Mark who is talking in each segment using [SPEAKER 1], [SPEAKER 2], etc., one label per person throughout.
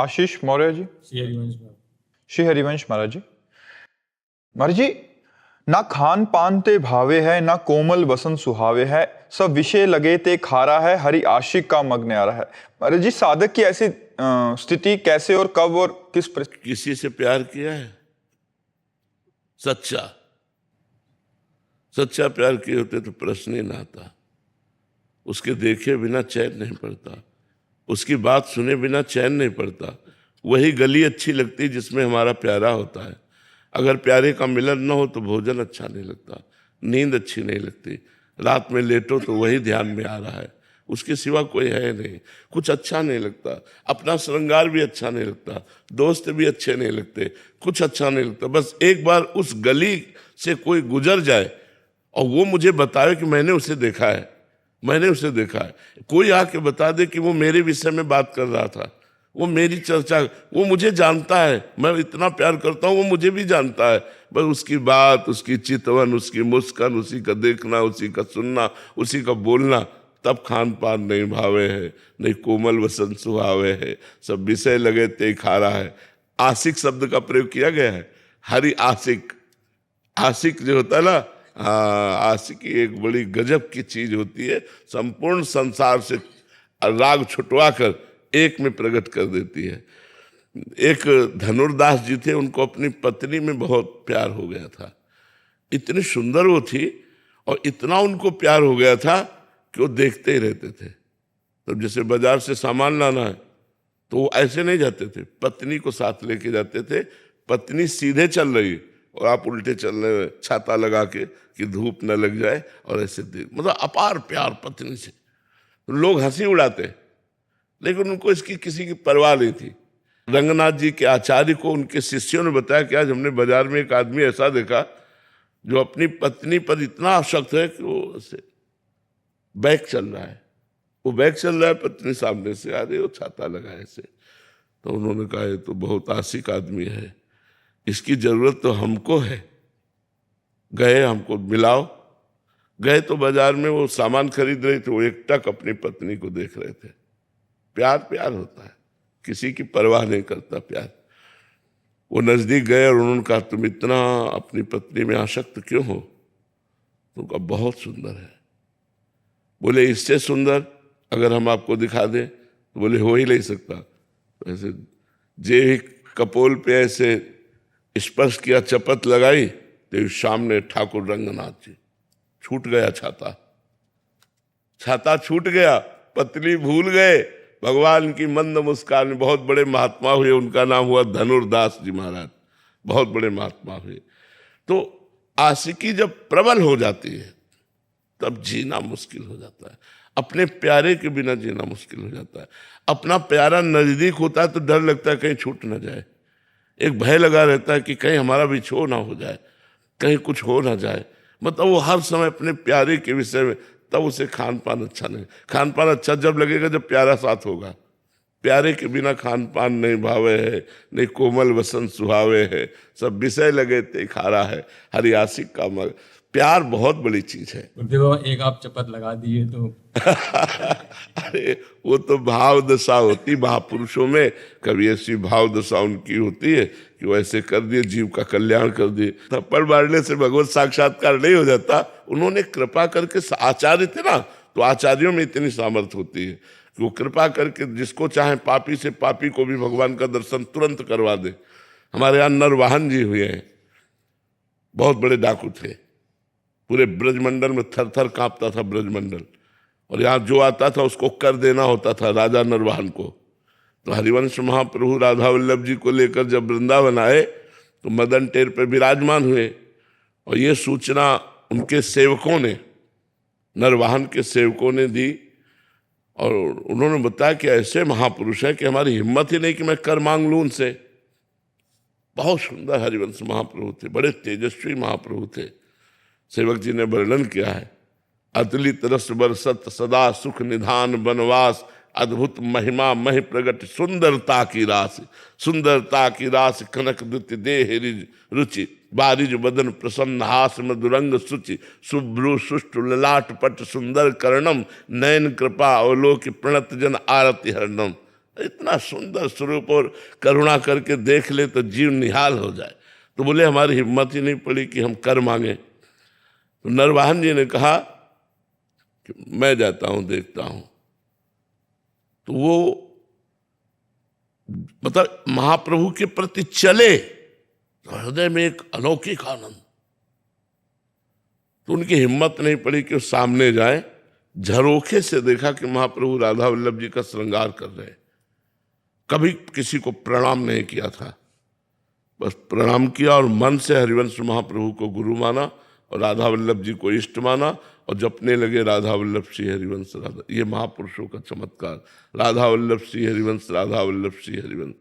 [SPEAKER 1] आशीष मौर्य जी। श्री हरिवंश महाराज जी। महाराज जी, ना खान पान ते भावे है, ना कोमल वसन सुहावे है, सब विषय लगे ते खारा है, हरि आशिक का मग न्यारा है। महाराज जी, साधक की ऐसी स्थिति कैसे और कब और
[SPEAKER 2] किसी से प्यार किया है? सच्चा सच्चा प्यार किए होते तो प्रश्न ही ना आता। उसके देखे बिना चैन नहीं पड़ता, उसकी बात सुने बिना चैन नहीं पड़ता। वही गली अच्छी लगती जिसमें हमारा प्यारा होता है। अगर प्यारे का मिलन न हो तो भोजन अच्छा नहीं लगता, नींद अच्छी नहीं लगती, रात में लेटो तो वही ध्यान में आ रहा है, उसके सिवा कोई है नहीं, कुछ अच्छा नहीं लगता। अपना श्रृंगार भी अच्छा नहीं लगता, दोस्त भी अच्छे नहीं लगते, कुछ अच्छा नहीं लगता। बस एक बार उस गली से कोई गुजर जाए और वो मुझे बताए कि मैंने उसे देखा है, मैंने उसे देखा है। कोई आके बता दे कि वो मेरे विषय में बात कर रहा था, वो मेरी चर्चा, वो मुझे जानता है, मैं इतना प्यार करता हूँ, वो मुझे भी जानता है। बस उसकी बात, उसकी चितवन, उसकी मुस्कान, उसी का देखना, उसी का सुनना, उसी का बोलना, तब खान पान नहीं भावे है, नहीं कोमल वसन सुहावे है, सब विषय लगे ते खारा है। आशिक शब्द का प्रयोग किया गया है। हरि आशिक, आशिक जो होता है ना, आशिकी एक बड़ी गजब की चीज होती है, संपूर्ण संसार से राग छुटवा कर एक में प्रकट कर देती है। एक धनुर्दास जी थे, उनको अपनी पत्नी में बहुत प्यार हो गया था। इतनी सुंदर वो थी और इतना उनको प्यार हो गया था कि वो देखते ही रहते थे। तो जैसे बाजार से सामान लाना है तो वो ऐसे नहीं जाते थे, पत्नी को साथ लेके जाते थे। पत्नी सीधे चल रही और आप उल्टे चल रहे, छाता लगा के कि धूप न लग जाए, और ऐसे मतलब अपार प्यार पत्नी से। लोग हंसी उड़ाते, लेकिन उनको इसकी किसी की परवाह नहीं थी। रंगनाथ जी के आचार्य को उनके शिष्यों ने बताया कि आज हमने बाजार में एक आदमी ऐसा देखा जो अपनी पत्नी पर इतना आसक्त है कि वो ऐसे बैग चल रहा है, वो बैग चल रहा है, पत्नी सामने से आ रही है, वो छाता लगा ऐसे। तो उन्होंने कहा ये तो बहुत आशिक आदमी है, इसकी जरूरत तो हमको है, गए हमको मिलाओ। गए तो बाजार में वो सामान खरीद रहे थे, वो एकटक अपनी पत्नी को देख रहे थे। प्यार प्यार होता है, किसी की परवाह नहीं करता प्यार। वो नजदीक गए और उन्होंने कहा तुम इतना अपनी पत्नी में आसक्त क्यों हो? तो कहा बहुत सुंदर है। बोले इससे सुंदर अगर हम आपको दिखा दें? तो बोले हो ही नहीं सकता। तो ऐसे जे कपोल पे ऐसे स्पर्श किया, चपत लगाई, तो सामने ठाकुर रंगनाथ जी। छूट गया छाता, छाता छूट गया, पत्नी भूल गए। भगवान की मंद मुस्कान। बहुत बड़े महात्मा हुए, उनका नाम हुआ धनुर्दास जी महाराज, बहुत बड़े महात्मा हुए। तो आशिकी जब प्रबल हो जाती है तब जीना मुश्किल हो जाता है। अपने प्यारे के बिना जीना मुश्किल हो जाता है। अपना प्यारा नजदीक होता है तो डर लगता है कहीं छूट ना जाए, एक भय लगा रहता है कि कहीं हमारा बिछोह ना हो जाए, कहीं कुछ हो ना जाए। मतलब वो हर समय अपने प्यारे के विषय में, तब उसे खान पान अच्छा नहीं। खान पान अच्छा जब लगेगा जब प्यारा साथ होगा। प्यारे के बिना खान पान नहीं भावे है, नहीं कोमल वसन सुहावे है, सब विषय लगे ते खारा है, हरि आशिक का मग। प्यार बहुत बड़ी चीज है।
[SPEAKER 3] देखो एक आप चपत लगा दिए तो
[SPEAKER 2] अरे वो तो भाव दशा होती महापुरुषों में, कभी ऐसी भाव दशा उनकी होती है कि वो ऐसे कर दिए, जीव का कल्याण कर दिए। थप्पड़ मारने से भगवत साक्षात्कार नहीं हो जाता। उन्होंने कृपा करके, आचार्य थे ना, तो आचार्यों में इतनी सामर्थ्य होती है कि वो कृपा करके जिसको चाहे पापी से पापी को भी भगवान का दर्शन तुरंत करवा दे। हमारे यहाँ नरवाहन जी हुए हैं, बहुत बड़े डाकू थे, पूरे ब्रजमंडल में थर थर कांपता था ब्रजमंडल, और यहाँ जो आता था उसको कर देना होता था राजा नरवाहन को। तो हरिवंश महाप्रभु राधा वल्लभ जी को लेकर जब वृंदावन आए तो मदन टेर पे विराजमान हुए, और ये सूचना उनके सेवकों ने, नरवाहन के सेवकों ने दी, और उन्होंने बताया कि ऐसे महापुरुष हैं कि हमारी हिम्मत ही नहीं कि मैं कर मांग लूँ उनसे। बहुत सुंदर हरिवंश महाप्रभु थे, बड़े तेजस्वी महाप्रभु थे। सेवक जी ने वर्णन किया है, अतुलित रस बरसत सदा सुख निधान बनवास, अद्भुत महिमा महि प्रगट सुंदरता की रास, सुंदरता की रास कनक दुति देह रुचि, बारिज बदन प्रसन्न हास मधुरंग सुचि, शुभ्रु सुष्टु ललाट पट सुंदर कर्णम, नयन कृपा अवलोक प्रणत जन आरति हरणम। इतना सुंदर स्वरूप और करुणा करके देख ले तो जीव निहाल हो जाए। तो बोले हमारी हिम्मत ही नहीं पड़ी कि हम कर मांगे। तो नरवाहन जी ने कहा कि मैं जाता हूं, देखता हूं। तो वो मतलब महाप्रभु के प्रति चले तो हृदय में एक अलौकिक आनंद। तो उनकी हिम्मत नहीं पड़ी कि वो सामने जाए। झरोखे से देखा कि महाप्रभु राधा वल्लभ जी का श्रृंगार कर रहे। कभी किसी को प्रणाम नहीं किया था, बस प्रणाम किया और मन से हरिवंश महाप्रभु को गुरु माना और राधा वल्लभ जी को इष्ट माना और जपने लगे राधा वल्लभ श्री हरिवंश राधा। ये महापुरुषों का चमत्कार, राधा वल्लभ श्री हरिवंश, राधा वल्लभ श्री हरिवंश।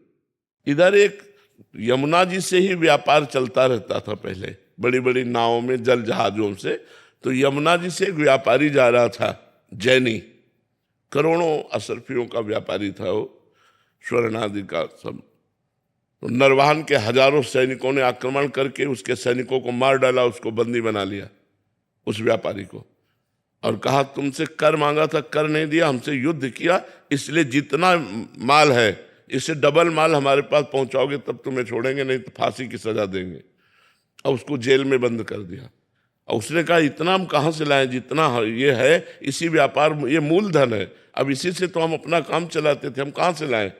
[SPEAKER 2] इधर एक यमुना जी से ही व्यापार चलता रहता था पहले, बड़ी बड़ी नावों में, जल जहाजों से। तो यमुना जी से एक व्यापारी जा रहा था, जैनी, करोड़ों असरफियों का व्यापारी था वो, स्वर्ण आदि का सब। तो नरवाहन के हजारों सैनिकों ने आक्रमण करके उसके सैनिकों को मार डाला, उसको बंदी बना लिया, उस व्यापारी को, और कहा तुमसे कर मांगा था, कर नहीं दिया, हमसे युद्ध किया, इसलिए जितना माल है इससे डबल माल हमारे पास पहुंचाओगे तब तुम्हें छोड़ेंगे, नहीं तो फांसी की सजा देंगे। और उसको जेल में बंद कर दिया। और उसने कहा इतना हम कहाँ से लाएं, जितना ये है इसी व्यापार, ये मूलधन है, अब इसी से तो हम अपना काम चलाते थे, हम कहाँ से लाएं।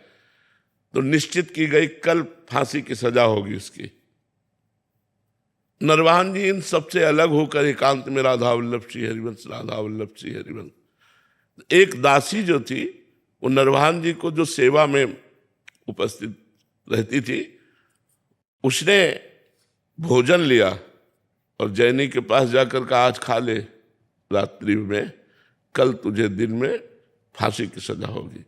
[SPEAKER 2] तो निश्चित की गई कल फांसी की सजा होगी उसकी। नरवाहन जी इन सबसे अलग होकर एकांत में राधा वल्लभ श्री हरिवंश, राधा वल्लभ श्री हरिवंश। एक दासी जो थी वो नरवाहन जी को जो सेवा में उपस्थित रहती थी, उसने भोजन लिया और जैनी के पास जाकर कहा आज खा ले रात्रि में, कल तुझे दिन में फांसी की सजा होगी।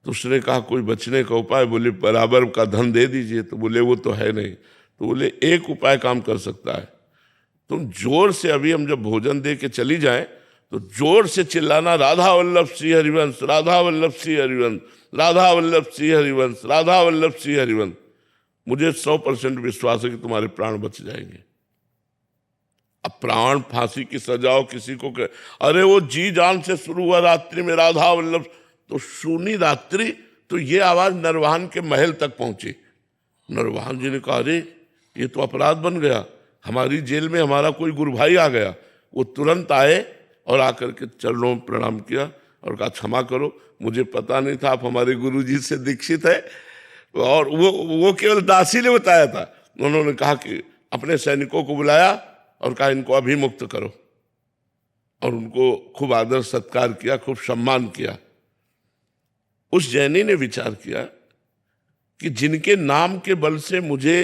[SPEAKER 2] तो उसने कहा कोई बचने का उपाय। बोले बराबर का धन दे दीजिए। तो बोले वो तो है नहीं। तो बोले एक उपाय काम कर सकता है, तुम जोर से, अभी हम जब भोजन दे के चली जाएं तो जोर से चिल्लाना राधा वल्लभ श्री हरिवंश, राधा वल्लभ श्री हरिवंश, राधा वल्लभ श्री हरिवंश, राधा वल्लभ श्री हरिवंश। मुझे 100% विश्वास है कि तुम्हारे प्राण बच जाएंगे। अब प्राण फांसी की सजाओ किसी को अरे वो जी जान से शुरू हुआ रात्रि में राधा वल्लभ, तो सुनी रात्रि तो ये आवाज नरवाहन के महल तक पहुंची। नरवाहन जी ने कहा अरे ये तो अपराध बन गया, हमारी जेल में हमारा कोई गुरु भाई आ गया। वो तुरंत आए और आकर के चरणों में प्रणाम किया और कहा क्षमा करो, मुझे पता नहीं था आप हमारे गुरु जी से दीक्षित है। और वो केवल दासी ने बताया था। उन्होंने कहा कि अपने सैनिकों को बुलाया और कहा इनको अभी मुक्त करो, और उनको खूब आदर सत्कार किया, खूब सम्मान किया। उस जैनी ने विचार किया कि जिनके नाम के बल से मुझे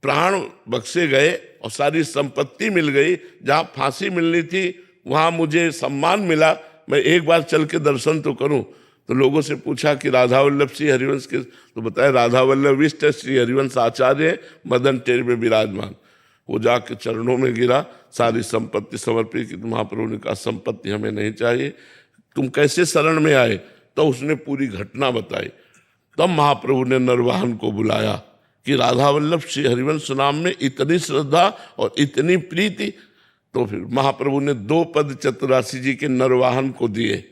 [SPEAKER 2] प्राण बख्शे गए और सारी संपत्ति मिल गई, जहां फांसी मिलनी थी वहां मुझे सम्मान मिला, मैं एक बार चल के दर्शन तो करूं। तो लोगों से पूछा कि राधा वल्लभ श्री हरिवंश के, तो बताया राधा वल्लभ इष्ट श्री हरिवंश आचार्य मदन टेर में विराजमान। वो जाके चरणों में गिरा, सारी संपत्ति समर्पित की। महाप्रभु ने कहा संपत्ति हमें नहीं चाहिए, तुम कैसे शरण में आए। तो उसने पूरी घटना बताई। तब महाप्रभु ने नरवाहन को बुलाया कि राधा वल्लभ श्री हरिवंश नाम में इतनी श्रद्धा और इतनी प्रीति। तो फिर महाप्रभु ने 2 पद चतुरासी जी के नरवाहन को दिए,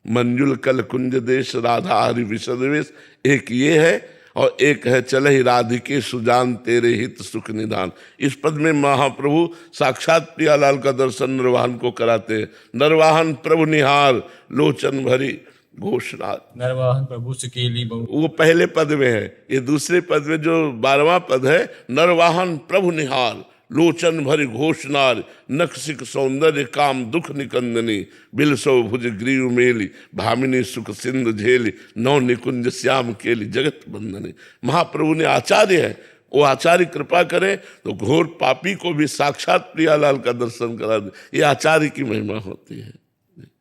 [SPEAKER 2] मंजुल कल कुंज देश राधा हरि विशदेश। एक ये है और एक है चल ही राधिके सुजान तेरे हित सुख निधान। इस पद में महाप्रभु साक्षात प्रियालाल का दर्शन नरवाहन को कराते हैं। नरवाहन प्रभु निहार लोचन भरी घोषणा।
[SPEAKER 3] नरवाहन प्रभु सुकेली बहु,
[SPEAKER 2] वो पहले पद में है। ये दूसरे पद में जो 12वां पद है, नरवाहन प्रभु निहार लोचन भरी घोषणार, नक्सिक सौंदर्य काम दुख निकंदनी, बिलसो भुज ग्रीव मेली, भामिनी सुख सिंधु झेली, नौ निकुंज श्याम केली जगत बंदनी। महाप्रभु ने आचार्य है, वो आचार्य कृपा करे तो घोर पापी को भी साक्षात प्रियालाल का दर्शन करा दे। ये आचार्य की महिमा होती है।